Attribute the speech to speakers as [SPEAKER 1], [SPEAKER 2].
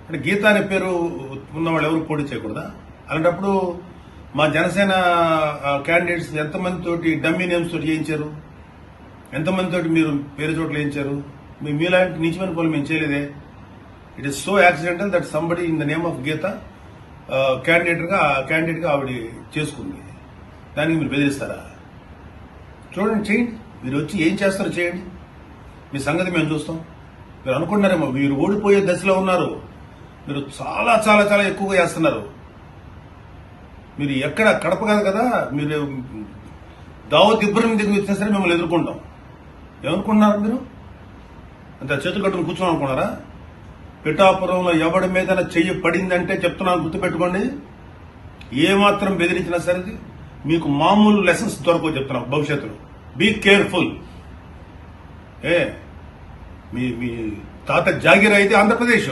[SPEAKER 1] అంటే గీత అనే పేరు ఉన్న వాళ్ళు ఎవరు పోటీ చేయకూడదా? అలాంటప్పుడు మా జనసేన క్యాండిడేట్స్ ఎంతమంది తోటి డమ్మీ నేమ్స్ తోటి చేయించారు? ఎంతమంది తోటి మీరు పేరు చోట్ల వేయించారు? మీలాంటి నీచమైన పనులు మేము చేయలేదే. It is so accidental that somebody in the name of Geeta candidate గా ఆవిడ చేసుకుంది. దానికి మీరు బెదిరిస్తారా? చూడండి, చేయండి. మీరు వచ్చి ఏం చేస్తారో చేయండి. మీ సంగతి మేము చూస్తాం. మీరు అనుకుంటున్నారేమో మీరు ఓడిపోయే దశలో ఉన్నారు. మీరు చాలా చాలా చాలా ఎక్కువగా చేస్తున్నారు. మీరు ఎక్కడ కడప కాదు కదా, మీరు దావత్ ఇబ్రహీం దగ్గర వచ్చినా సరే మిమ్మల్ని ఎదుర్కొంటాం. ఏమనుకుంటున్నారు మీరు? అంత చేతులు కట్టుకుని కూర్చోని అనుకున్నారా? పిఠాపురంలో ఎవడి మీద చెయ్యి పడిందంటే చెప్తున్నాను, గుర్తుపెట్టుకోండి. ఏమాత్రం బెదిరించినా సరే మీకు మామూలు లెసన్స్ దొరకవు చెప్తున్నాం భవిష్యత్తులో. Be careful. మీ తాత జాగీర్ అయితే ఆంధ్రప్రదేశ్.